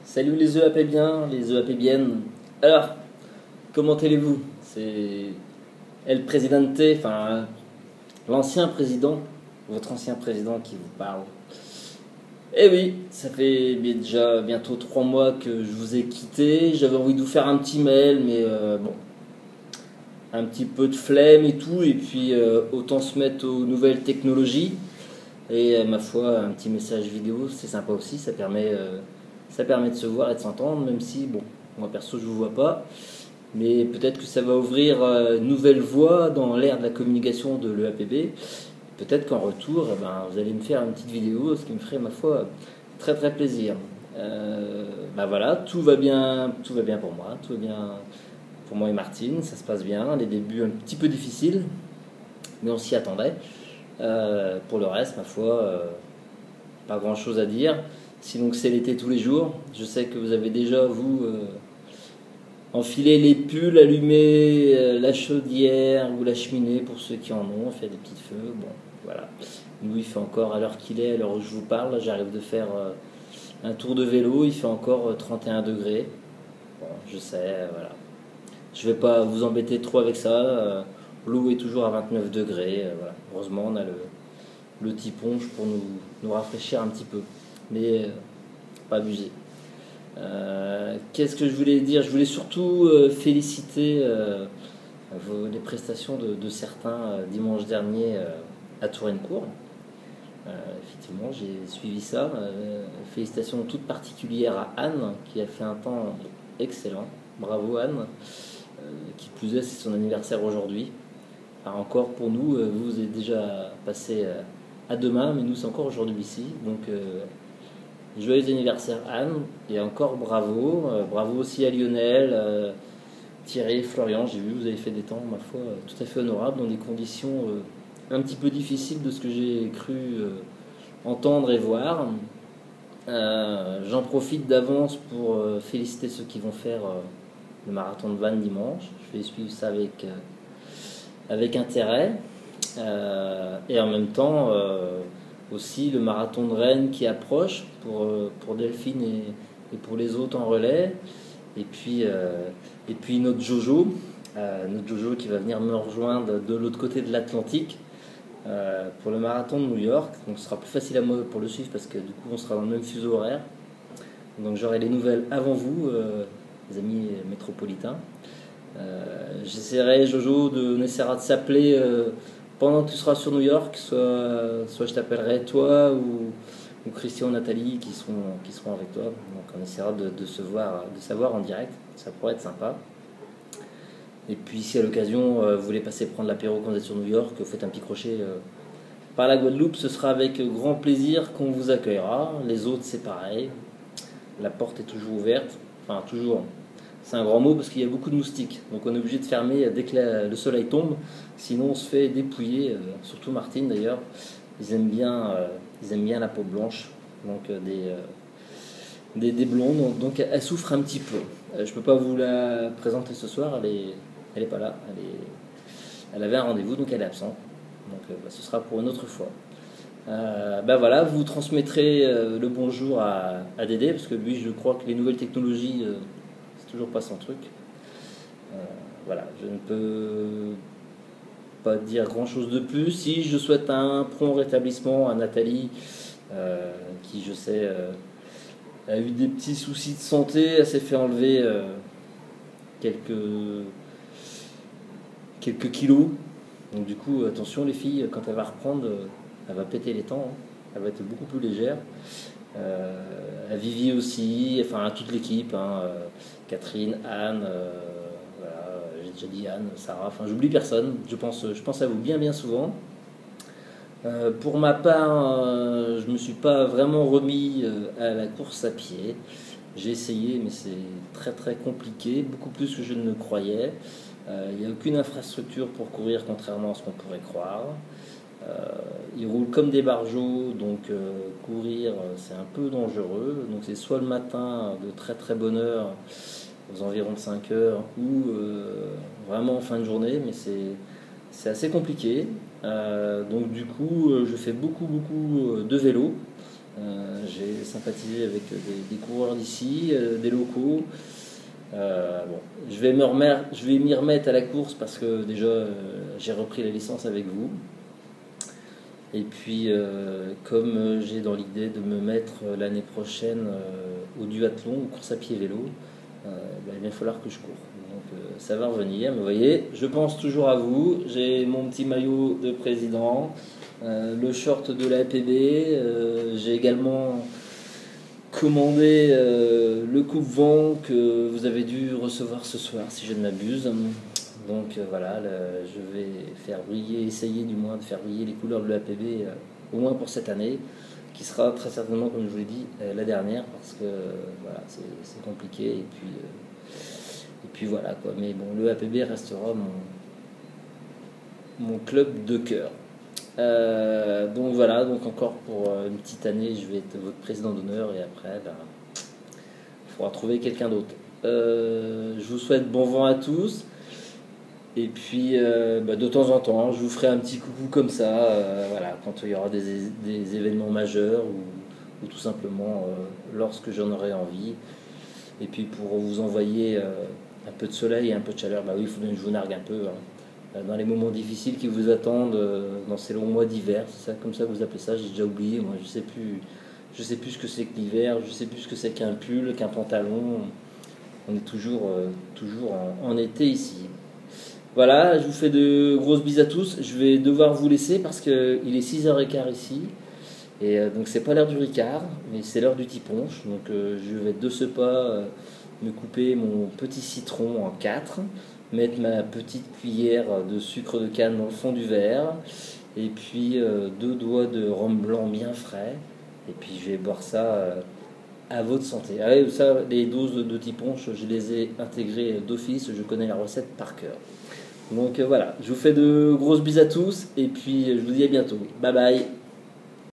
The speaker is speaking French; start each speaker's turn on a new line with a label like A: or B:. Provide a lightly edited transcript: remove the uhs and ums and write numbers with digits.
A: Salut les EAP les EAPiennes. Alors, comment allez-vous? C'est El Presidente, enfin l'ancien président, votre ancien président qui vous parle. Eh oui, ça fait déjà bientôt 3 mois que je vous ai quitté. J'avais envie de vous faire un petit mail, mais bon, un petit peu de flemme et tout. Et puis autant se mettre aux nouvelles technologies. Et ma foi, un petit message vidéo, c'est sympa aussi. Ça permet de se voir et de s'entendre, même si, bon, moi perso, je vous vois pas. Mais peut-être que ça va ouvrir une nouvelle voie dans l'ère de la communication de l'EAPB. Peut-être qu'en retour, vous allez me faire une petite vidéo, ce qui me ferait, ma foi, très très plaisir. Voilà, tout va bien pour moi, tout va bien pour moi et Martine, ça se passe bien. Les débuts un petit peu difficiles, mais on s'y attendait. Pour le reste, ma foi, pas grand chose à dire. Sinon que c'est l'été tous les jours. Je sais que vous avez déjà, vous, enfilé les pulls, allumé la chaudière ou la cheminée pour ceux qui en ont, fait des petits feux. Bon, voilà. Nous, il fait encore, à l'heure qu'il est, à l'heure où je vous parle, j'arrive de faire un tour de vélo, il fait encore 31 degrés. Bon, je sais, voilà. Je vais pas vous embêter trop avec ça. L'eau est toujours à 29 degrés. Voilà. Heureusement, on a le petit ponche pour nous rafraîchir un petit peu. Mais pas abuser. Qu'est-ce que je voulais dire? Je voulais surtout féliciter les prestations de certains dimanche dernier à Touraine-Court. Effectivement, j'ai suivi ça. Félicitations toutes particulières à Anne qui a fait un temps excellent. Bravo Anne. Qui plus est, c'est son anniversaire aujourd'hui. Alors encore pour nous, vous êtes déjà passé à demain, mais nous c'est encore aujourd'hui ici. Donc joyeux anniversaire Anne, et encore bravo. Bravo aussi à Lionel, Thierry, Florian. J'ai vu, vous avez fait des temps, ma foi, tout à fait honorables, dans des conditions un petit peu difficiles de ce que j'ai cru entendre et voir. J'en profite d'avance pour féliciter ceux qui vont faire le marathon de Vannes dimanche. Je vais suivre ça avec intérêt. Et en même temps, aussi le marathon de Rennes qui approche pour Delphine et pour les autres en relais. Et puis notre Jojo qui va venir me rejoindre de l'autre côté de l'Atlantique pour le marathon de New York. Donc ce sera plus facile à moi pour le suivre parce que du coup on sera dans le même fuseau horaire. Donc j'aurai les nouvelles avant vous, les amis métropolitains. J'essaierai, Jojo, on essaiera de s'appeler pendant que tu seras sur New York, soit je t'appellerai toi ou Christian, Nathalie qui seront avec toi. Donc on essaiera de se voir, de savoir en direct, ça pourrait être sympa. Et puis si à l'occasion vous voulez passer prendre l'apéro quand vous êtes sur New York, vous faites un petit crochet par la Guadeloupe, ce sera avec grand plaisir qu'on vous accueillera. Les autres c'est pareil, la porte est toujours ouverte, enfin toujours. C'est un grand mot parce qu'il y a beaucoup de moustiques. Donc on est obligé de fermer dès que le soleil tombe. Sinon on se fait dépouiller, surtout Martine d'ailleurs. Ils aiment bien la peau blanche. Donc des blondes. Donc elle souffre un petit peu. Je ne peux pas vous la présenter ce soir. Elle est pas là. Elle avait un rendez-vous donc elle est absente. Donc ce sera pour une autre fois. Voilà, vous transmettrez le bonjour à Dédé parce que lui je crois que les nouvelles technologies... toujours pas son truc. Voilà, je ne peux pas dire grand chose de plus. Si je souhaite un prompt rétablissement à Nathalie, qui je sais a eu des petits soucis de santé, elle s'est fait enlever quelques kilos. Donc du coup, attention les filles, quand elle va reprendre, elle va péter les temps, hein. Elle va être beaucoup plus légère. À Vivi aussi, enfin à toute l'équipe, hein, Catherine, Anne, voilà, j'ai déjà dit Anne, Sarah, enfin j'oublie personne, je pense à vous bien souvent. Pour ma part, je me suis pas vraiment remis à la course à pied. J'ai essayé, mais c'est très très compliqué, beaucoup plus que je ne le croyais. Il n'y a aucune infrastructure pour courir, contrairement à ce qu'on pourrait croire. Ils roulent comme des barjots, donc courir c'est un peu dangereux. Donc c'est soit le matin de très très bonne heure, aux environs de 5 heures, ou vraiment en fin de journée, mais c'est assez compliqué. Donc du coup je fais beaucoup de vélo. J'ai sympathisé avec des coureurs d'ici, des locaux. Bon, je vais m'y remettre à la course parce que déjà j'ai repris la licence avec vous. Et puis, comme j'ai dans l'idée de me mettre l'année prochaine au duathlon, aux courses à pied et vélo, il va falloir que je cours. Donc ça va revenir. Mais vous voyez, je pense toujours à vous. J'ai mon petit maillot de président, le short de la APB. J'ai également commandé le coupe-vent que vous avez dû recevoir ce soir, si je ne m'abuse. Donc voilà, je vais faire briller, essayer du moins de faire briller les couleurs de l'APB au moins pour cette année, qui sera très certainement, comme je vous l'ai dit, la dernière, parce que voilà, c'est compliqué. Et puis voilà quoi. Mais bon, le APB restera mon club de cœur. Donc voilà, donc encore pour une petite année, je vais être votre président d'honneur et après, il faudra trouver quelqu'un d'autre. Je vous souhaite bon vent à tous. Et puis, de temps en temps, je vous ferai un petit coucou comme ça, voilà, quand il y aura des événements majeurs ou tout simplement lorsque j'en aurai envie. Et puis, pour vous envoyer un peu de soleil et un peu de chaleur, oui, il faut bien que je vous nargue un peu, hein, dans les moments difficiles qui vous attendent dans ces longs mois d'hiver. C'est ça, comme ça que vous appelez ça, j'ai déjà oublié. Moi, je sais plus ce que c'est que l'hiver, je sais plus ce que c'est qu'un pull, qu'un pantalon. On est toujours en été ici. Voilà, je vous fais de grosses bises à tous. Je vais devoir vous laisser parce qu'il est 6h15 ici. Et donc c'est pas l'heure du Ricard, mais c'est l'heure du Tiponche. Donc je vais de ce pas me couper mon petit citron en 4, mettre ma petite cuillère de sucre de canne dans le fond du verre, et puis 2 doigts de rhum blanc bien frais. Et puis je vais boire ça à votre santé. Ah oui, ça, les doses de Tiponche, je les ai intégrées d'office. Je connais la recette par cœur. Donc voilà, je vous fais de grosses bises à tous et puis je vous dis à bientôt. Bye bye.